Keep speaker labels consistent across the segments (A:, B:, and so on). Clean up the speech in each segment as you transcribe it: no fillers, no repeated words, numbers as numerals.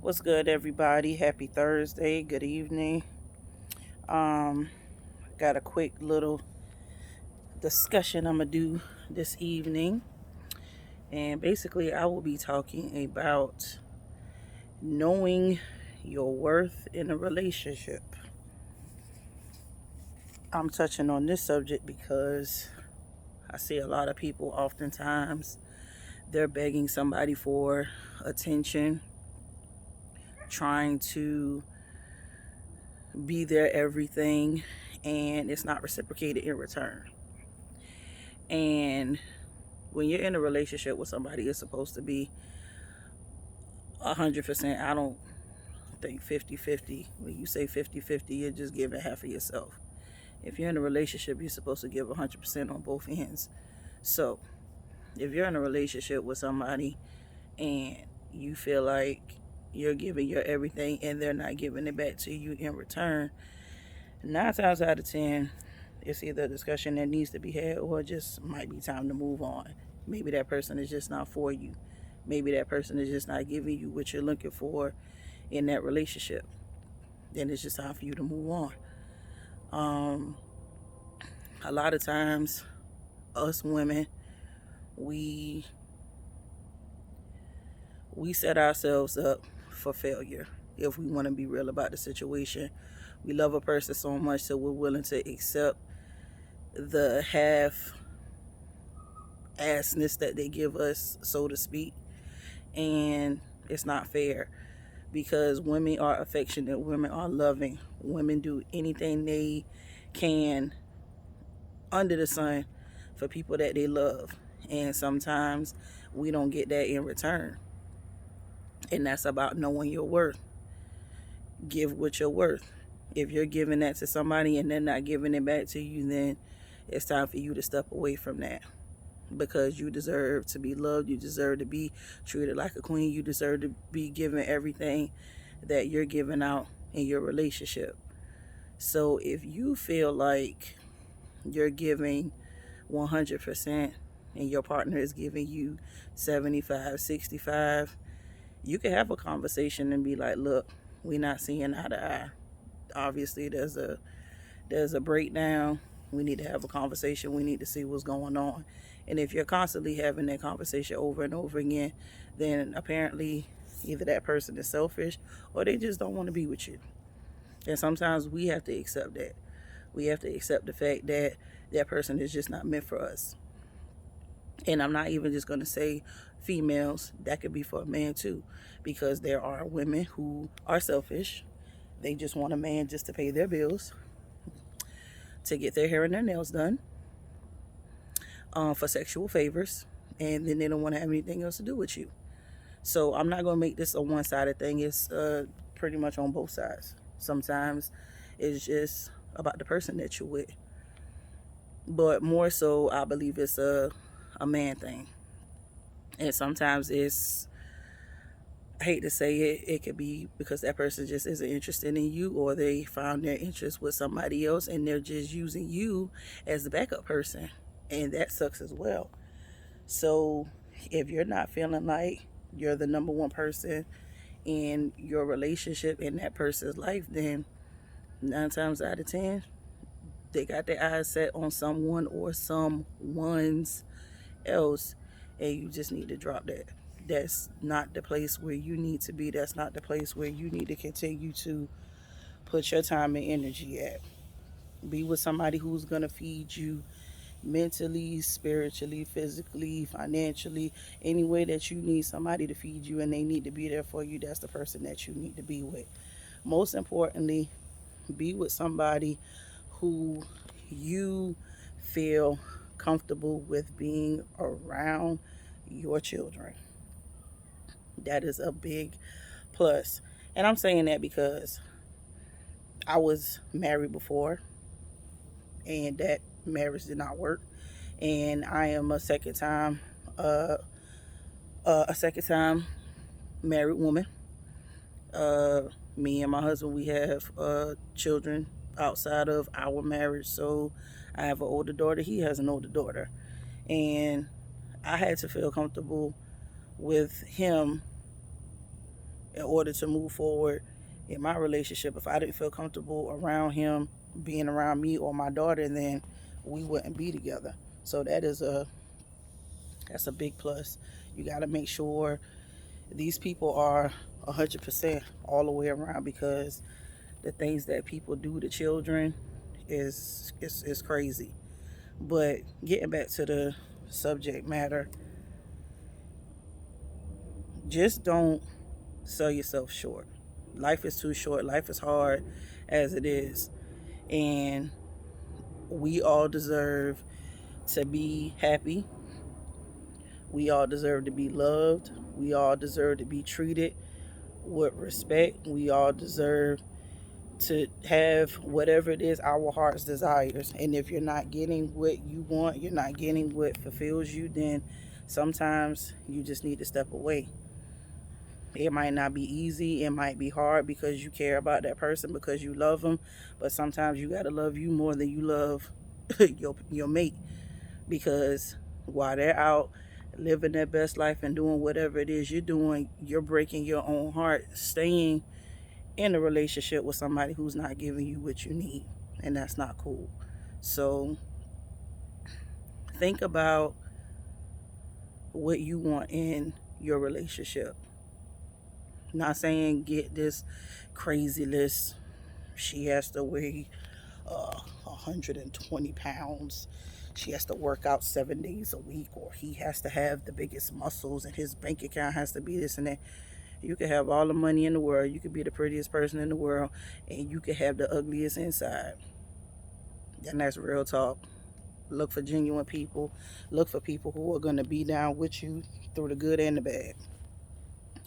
A: What's good, everybody? Happy Thursday. Good evening. Um, got a quick little discussion I'm gonna do this evening, and basically, I will be talking about knowing your worth in a relationship. I'm touching on this subject because I see a lot of people oftentimes they're begging somebody for attention, trying to be their everything, and it's not reciprocated in return. And when you're in a relationship with somebody, it's supposed to be 100%. I don't think 50-50. When you say 50-50, you're just giving half of yourself. If you're in a relationship, you're supposed to give 100% on both ends. So if you're in a relationship with somebody and you feel like you're giving your everything and they're not giving it back to you in return, 9 times out of 10, it's either a discussion that needs to be had or just might be time to move on. Maybe that person is just not for you. Maybe that person is just not giving you what you're looking for in that relationship. Then it's just time for you to move on. Um, a lot of times, us women, we set ourselves up for failure if we want to be real about the situation. We love a person so much so we're willing to accept the half assness that they give us, so to speak. And it's not fair because women are affectionate, women are loving, women do anything they can under the sun for people that they love. And sometimes we don't get that in return. And that's about knowing your worth. Give what you're worth. If you're giving that to somebody and they're not giving it back to you, then it's time for you to step away from that. Because you deserve to be loved, you deserve to be treated like a queen, you deserve to be given everything that you're giving out in your relationship. So if you feel like you're giving 100% and your partner is giving you 75, 65, you can have a conversation and be like, look, we're not seeing eye to eye. Obviously there's a breakdown. We need to have a conversation. We need to see what's going on. And if you're constantly having that conversation over and over again, then apparently either that person is selfish or they just don't want to be with you. And sometimes we have to accept that. We have to accept the fact that that person is just not meant for us. And I'm not even just going to say females, that could be for a man too, because there are women who are selfish. They just want a man just to pay their bills, to get their hair and their nails done, for sexual favors, and then they don't want to have anything else to do with you. So I'm not going to make this a one-sided thing. It's pretty much on both sides. Sometimes it's just about the person that you're with. But more so, I believe it's a man thing. And sometimes it's, I hate to say it, it could be because that person just isn't interested in you, or they found their interest with somebody else and they're just using you as the backup person. And that sucks as well. So if you're not feeling like you're the number one person in your relationship in that person's life, then 9 times out of 10, they got their eyes set on someone or someone's else, and you just need to drop that. That's not the place where you need to be. That's not the place where you need to continue to put your time and energy at. Be with somebody who's going to feed you mentally, spiritually, physically, financially, any way that you need somebody to feed you and they need to be there for you. That's the person that you need to be with. Most importantly, be with somebody who you feel comfortable with being around your children. That is a big plus. And I'm saying that because I was married before and that marriage did not work. And I am uh, a second time married woman. Uh, Me and my husband, we have children outside of our marriage. So I have an older daughter. He has an older daughter, and I had to feel comfortable with him in order to move forward in my relationship. If I didn't feel comfortable around him being around me or my daughter, then we wouldn't be together. So that's a big plus. You got to make sure these people are 100% all the way around, because the things that people do to children is crazy. But getting back to the subject matter, just don't sell yourself short. Life is too short. Life is hard as it is. And we all deserve to be happy. We all deserve to be loved. We all deserve to be treated with respect. We all deserve to have whatever it is our heart's desires. And if you're not getting what you want, you're not getting what fulfills you, then sometimes you just need to step away. It might not be easy, it might be hard because you care about that person, because you love them, but sometimes you got to love you more than you love your mate, because while they're out living their best life and doing whatever it is you're doing, you're breaking your own heart staying in a relationship with somebody who's not giving you what you need, and that's not cool. So think about what you want in your relationship. Not saying get this crazy list. She has to weigh 120 pounds. She has to work out 7 days a week, or he has to have the biggest muscles, and his bank account has to be this and that. You can have all the money in the world. You could be the prettiest person in the world, and you could have the ugliest inside. And that's real talk. Look for genuine people. Look for people who are going to be down with you through the good and the bad.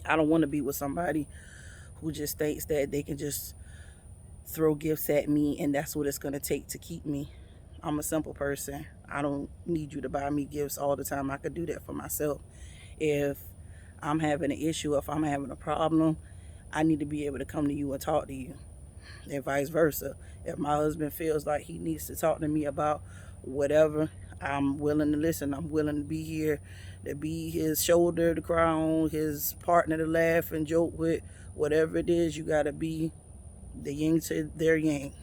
A: I don't want to be with somebody who just thinks that they can just throw gifts at me and that's what it's going to take to keep me. I'm a simple person. I don't need you to buy me gifts all the time. I could do that for myself. If I'm having an issue, if I'm having a problem, I need to be able to come to you and talk to you, and vice versa. If my husband feels like he needs to talk to me about whatever, I'm willing to listen. I'm willing to be here, to be his shoulder to cry on, his partner to laugh and joke with. Whatever it is, you got to be the yin to their yang.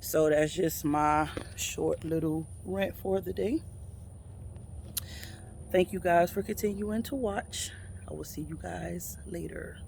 A: So that's just my short little rant for the day. Thank you guys for continuing to watch. I will see you guys later.